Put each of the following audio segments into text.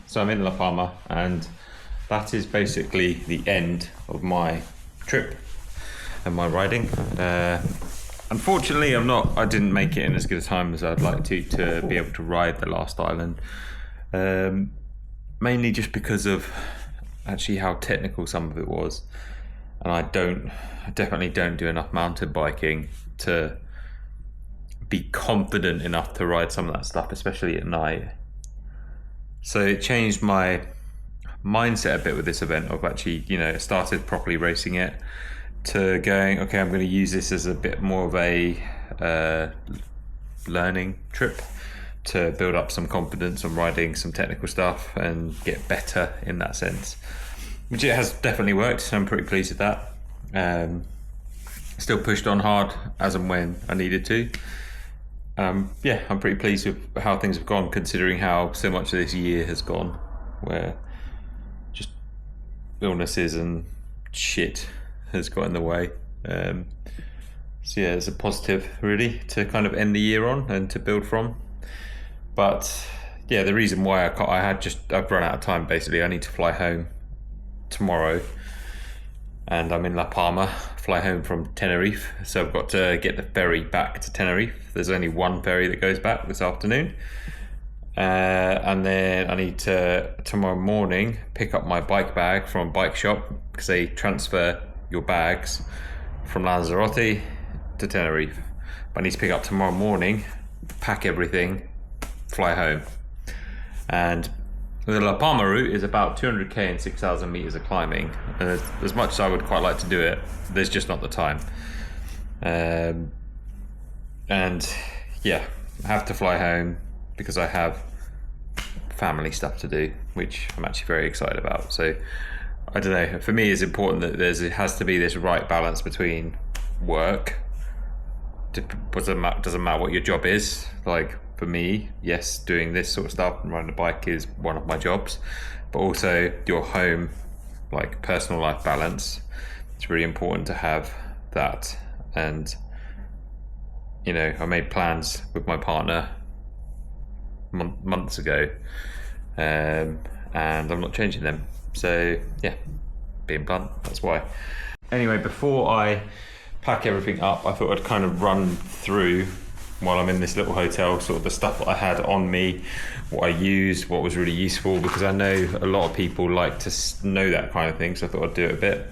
So I'm in La Palma, and that is basically the end of my trip and my riding. Unfortunately, I didn't make it in as good a time as I'd like to be able to ride the last island. Mainly just because of actually how technical some of it was. And I definitely don't do enough mountain biking to be confident enough to ride some of that stuff, especially at night. So it changed my mindset a bit with this event of actually, started properly racing it to going, okay, I'm going to use this as a bit more of a learning trip to build up some confidence on riding some technical stuff and get better in that sense, which it has definitely worked. So I'm pretty pleased with that. Still pushed on hard as and when I needed to. I'm pretty pleased with how things have gone, considering how so much of this year has gone, where just illnesses and shit has got in the way. It's a positive really to kind of end the year on and to build from. But yeah, the reason why I've run out of time basically. I need to fly home tomorrow, and I'm in La Palma, fly home from Tenerife, so I've got to get the ferry back to Tenerife. There's only one ferry that goes back this afternoon, and then I need to tomorrow morning pick up my bike bag from a bike shop, because they transfer your bags from Lanzarote to Tenerife. But I need to pick up tomorrow morning, pack everything, fly home. And the La Palma route is about 200k and 6,000 meters of climbing, and as much as I would quite like to do it, there's just not the time. I have to fly home because I have family stuff to do, which I'm actually very excited about. So I don't know, for me it's important that it has to be this right balance between work. Doesn't matter what your job is. Like for me, yes, doing this sort of stuff and riding a bike is one of my jobs, but also your home, like personal life balance. It's really important to have that. And I made plans with my partner months ago, and I'm not changing them. So yeah, being blunt, that's why. Anyway, before I pack everything up, I thought I'd kind of run through, while I'm in this little hotel, sort of the stuff that I had on me, what I used, what was really useful, because I know a lot of people like to know that kind of thing, so I thought I'd do it a bit.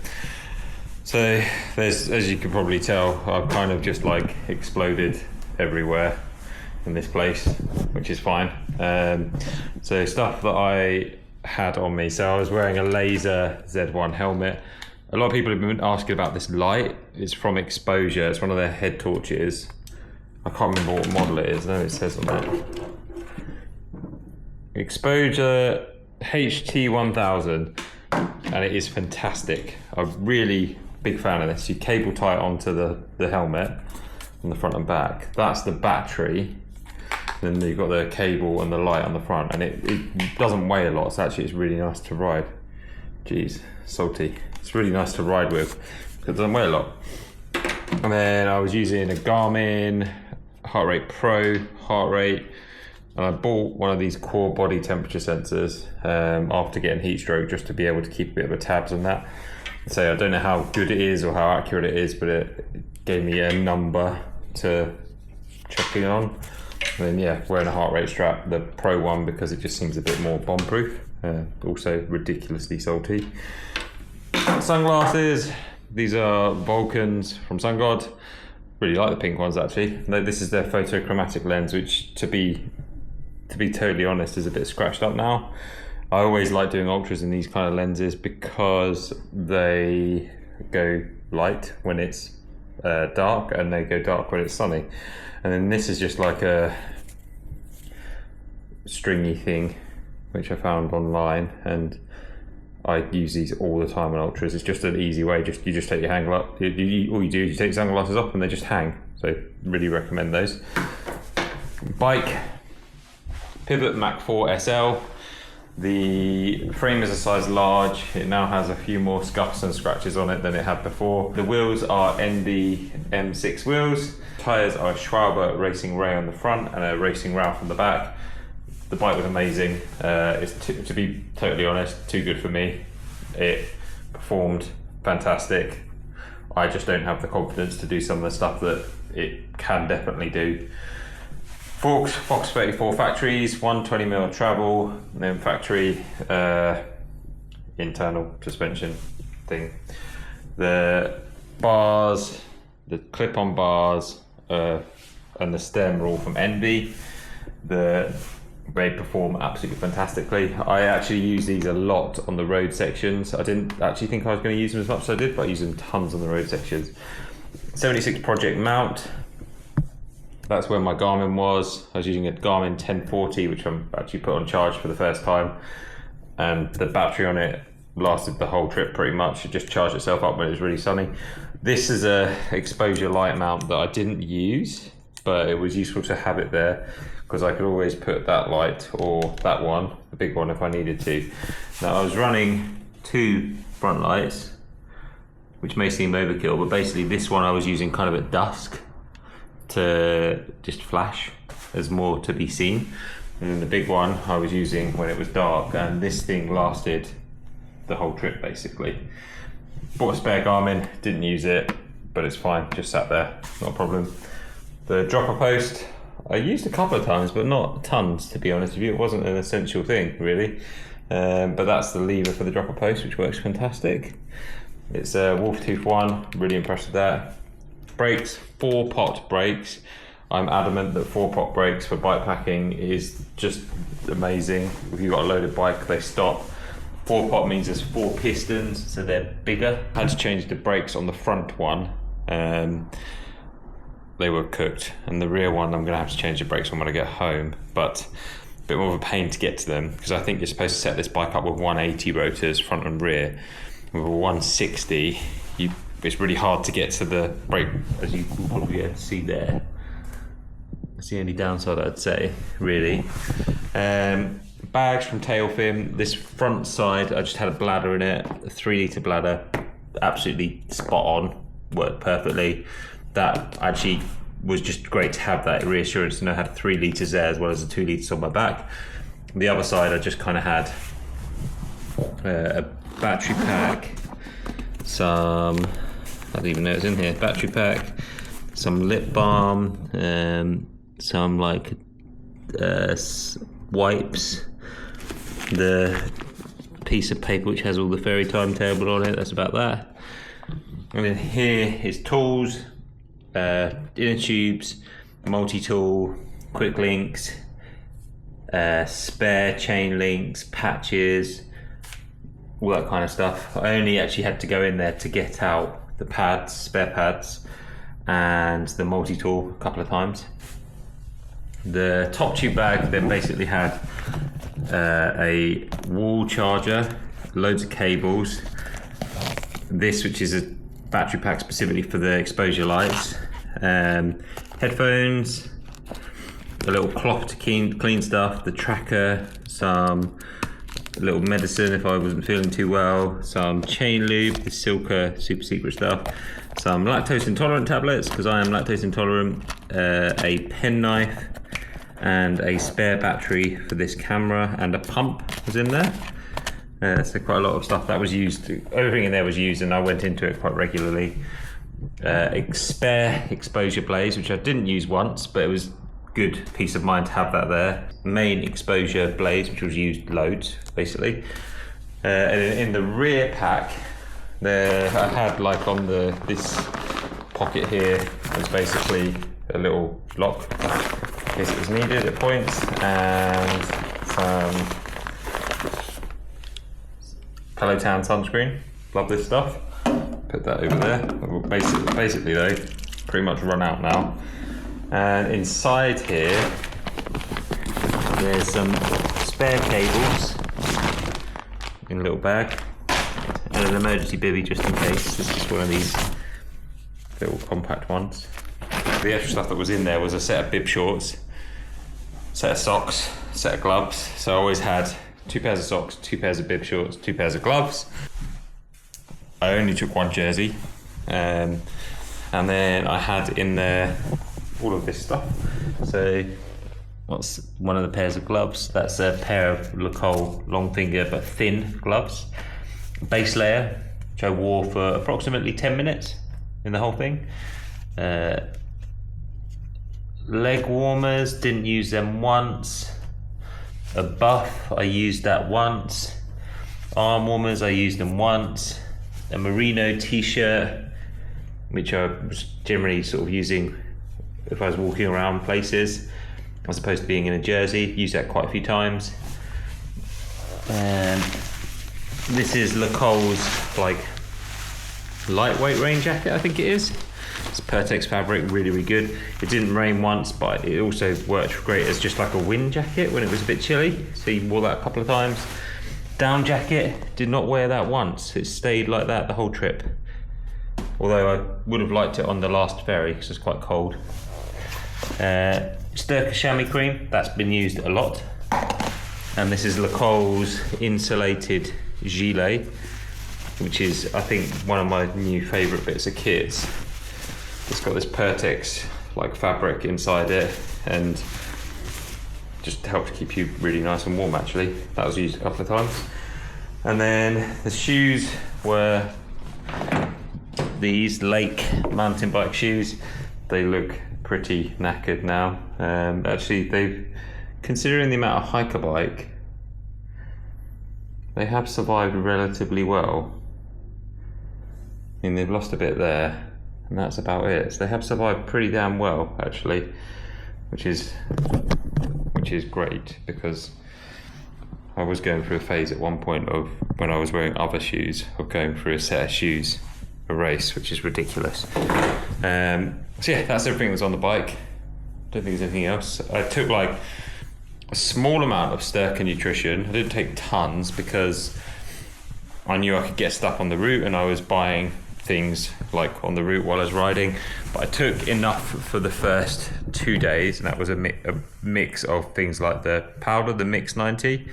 So there's, as you can probably tell, I've kind of just like exploded everywhere in this place, which is fine. So stuff that I had on me. So I was wearing a Lazer Z1 helmet. A lot of people have been asking about this light. It's from Exposure. It's one of their head torches. I can't remember what model it is. No, it says on that. Exposure HT1000, and it is fantastic. I'm really big fan of this. You cable tie it onto the helmet on the front and back. That's the battery. Then you've got the cable and the light on the front, and it doesn't weigh a lot, so actually it's really nice to ride. Jeez, salty. It's really nice to ride with because it doesn't weigh a lot. And then I was using a Garmin Heart Rate Pro heart rate, and I bought one of these core body temperature sensors after getting heat stroke, just to be able to keep a bit of a tabs on that. So I don't know how good it is or how accurate it is, but it gave me a number to check in on. And then wearing a heart rate strap, the Pro one, because it just seems a bit more bomb proof, also ridiculously salty. Sunglasses, these are Vulcans from Sungod. Really like the pink ones actually. This is their photochromatic lens, which to be totally honest is a bit scratched up now. I always like doing ultras in these kind of lenses because they go light when it's dark, and they go dark when it's sunny. And then this is just like a stringy thing which I found online, and I use these all the time on ultras. It's just an easy way. You just take your all you do is you take sunglasses off and they just hang. So really recommend those. Bike, Pivot Mach 4 SL. The frame is a size large. It now has a few more scuffs and scratches on it than it had before. The wheels are Enve M6 wheels. Tyres are Schwalbe Racing Ray on the front and a Racing Ralph on the back. the bike was amazing. To be totally honest, too good for me. It performed fantastic. I just don't have the confidence to do some of the stuff that it can definitely do. Forks, Fox 34 factories, 120mm travel, and then factory internal suspension thing. The bars, the clip-on bars, and the stem are all from Enve. They perform absolutely fantastically. I actually use these a lot on the road sections. I didn't actually think I was going to use them as much as I did, but I use them tons on the road sections. 76 project mount. That's where my Garmin was. I was using a Garmin 1040, which I'm actually put on charge for the first time. And the battery on it lasted the whole trip pretty much. It just charged itself up when it was really sunny. This is a exposure light mount that I didn't use, but it was useful to have it there because I could always put that light or that one, the big one, if I needed to. Now I was running 2 front lights, which may seem overkill, but basically this one I was using kind of at dusk to just flash as more to be seen, and then the big one I was using when it was dark, and this thing lasted the whole trip basically. Bought a spare Garmin, didn't use it, but it's fine, just sat there, not a problem. The dropper post I used a couple of times, but not tons, to be honest with you. It wasn't an essential thing really, but that's the lever for the dropper post, which works fantastic. It's a Wolf Tooth 1, really impressed with that. Brakes, 4-pot brakes. I'm adamant that 4-pot brakes for bike packing is just amazing. If you've got a loaded bike, they stop. 4-pot means there's 4 pistons, so they're bigger. I had to change the brakes on the front one. They were cooked, and the rear one I'm going to have to change the brakes on when I get home, but a bit more of a pain to get to them because I think you're supposed to set this bike up with 180 rotors front and rear. With a 160 it's really hard to get to the brake, as you will probably be able to see there. That's the only downside I'd say, really. Bags from Tailfin. This front side I just had a bladder in it, a 3-litre bladder, absolutely spot on, worked perfectly. That actually was just great to have that reassurance to know I had 3 litres there as well as the 2 litres on my back. The other side I just kind of had a battery pack, some, I didn't even know it was in here, battery pack, some lip balm, some like wipes, the piece of paper which has all the ferry timetable on it, that's about that. And then here is tools, inner tubes, multi-tool, quick links, spare chain links, patches, all that kind of stuff. I only actually had to go in there to get out the pads, spare pads, and the multi-tool a couple of times. The top tube bag then basically had a wall charger, loads of cables, this which is a battery pack specifically for the exposure lights, headphones, a little cloth to clean stuff, the tracker, some little medicine if I wasn't feeling too well, some chain lube, the Styrkr super secret stuff, some lactose intolerant tablets because I am lactose intolerant, a pen knife, and a spare battery for this camera, and a pump was in there. So quite a lot of stuff that was used, everything in there was used, and I went into it quite regularly. Spare exposure blades, which I didn't use once, but it was good peace of mind to have that there. Main exposure blades, which was used loads basically. And in the rear pack there I had, like on this pocket here, was basically a little lock in case it was needed at points, and some Tan sunscreen. Love this stuff. Put that over there. We'll basically though, pretty much run out now. And inside here, there's some spare cables in a little bag, and an emergency bivvy just in case. This is one of these little compact ones. The extra stuff that was in there was a set of bib shorts, set of socks, set of gloves. So I always had 2 pairs of socks, 2 pairs of bib shorts, 2 pairs of gloves. I only took 1 jersey, and then I had in there all of this stuff. So what's one of the pairs of gloves? That's a pair of Lacole long finger but thin gloves. Base layer, which I wore for approximately 10 minutes in the whole thing. Leg warmers, didn't use them once. A buff, I used that once. Arm warmers, I used them once. A merino t-shirt, which I was generally sort of using if I was walking around places, as opposed to being in a jersey. Used that quite a few times. This is Lacole's like lightweight rain jacket, I think it is. It's Pertex fabric, really, really good. It didn't rain once, but it also worked great as just like a wind jacket when it was a bit chilly. So you wore that a couple of times. Down jacket, did not wear that once. It stayed like that the whole trip. Although I would have liked it on the last ferry because it's quite cold. Styrkr chamois cream, that's been used a lot. And this is Lacole's insulated gilet, which is, I think, one of my new favourite bits of kits. It's got this Pertex like fabric inside it, and just helps keep you really nice and warm. Actually, that was used a couple of times. And then the shoes were these Lake mountain bike shoes. They look pretty knackered now. Actually, they've, considering the amount of hiker bike, they have survived relatively well. I mean, they've lost a bit there, and that's about it. So they have survived pretty damn well, actually, which is great, because I was going through a phase at one point of, when I was wearing other shoes, of going through a set of shoes a race, which is ridiculous. So yeah, that's everything that's on the bike. Don't think there's anything else. I took like a small amount of Styrkr nutrition. I didn't take tons because I knew I could get stuff on the route, and I was buying things like on the route while I was riding. But I took enough for the first 2 days, and that was a mix of things like the powder, the Mix 90,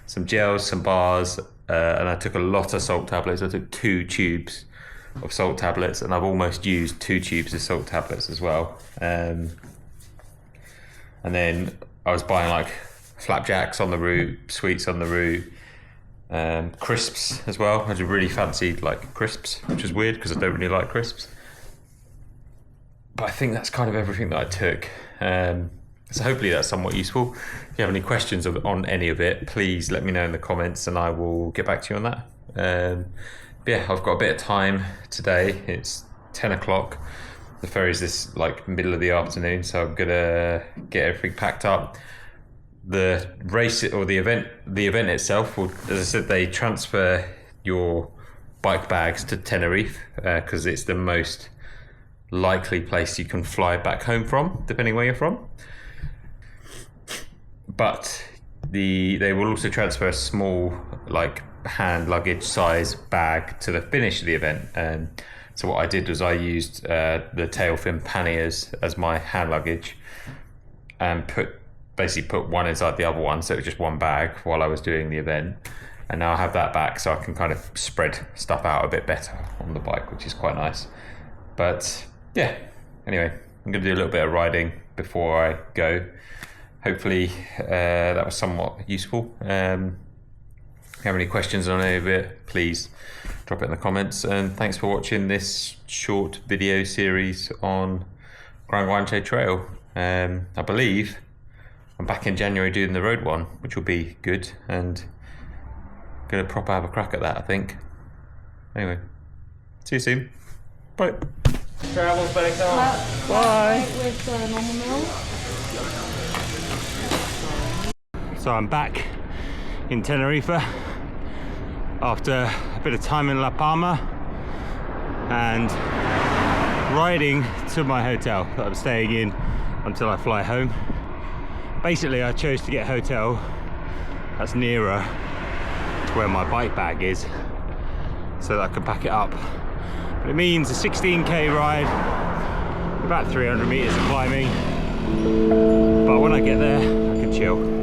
some gels, some bars, and I took a lot of salt tablets. I took 2 tubes of salt tablets, and I've almost used 2 tubes of salt tablets as well. And then I was buying like flapjacks on the route, sweets on the route, crisps as well. I just really fancied like crisps, which is weird because I don't really like crisps. But I think that's kind of everything that I took. So hopefully that's somewhat useful. If you have any questions on any of it, please let me know in the comments and I will get back to you on that. But yeah, I've got a bit of time today. It's 10 o'clock. The ferry's this like middle of the afternoon, so I'm gonna get everything packed up. The race or the event itself will, as I said, they transfer your bike bags to Tenerife because it's the most likely place you can fly back home from, depending where you're from. But they will also transfer a small like hand luggage size bag to the finish of the event. So what I did was I used the Tailfin panniers as my hand luggage and basically put one inside the other one, so it was just one bag while I was doing the event. And now I have that back, so I can kind of spread stuff out a bit better on the bike, which is quite nice. But yeah, anyway, I'm going to do a little bit of riding before I go. Hopefully that was somewhat useful. If you have any questions on any of it, please drop it in the comments. And thanks for watching this short video series on Granguanche Trail. I believe I'm back in January doing the road one, which will be good, and gonna proper have a crack at that, I think. Anyway, see you soon. Bye. Travel's back on. Bye. With normal milk. So I'm back in Tenerife after a bit of time in La Palma and riding to my hotel that I'm staying in until I fly home. Basically, I chose to get a hotel that's nearer to where my bike bag is so that I can pack it up. But it means a 16k ride, about 300 meters of climbing, but when I get there I can chill.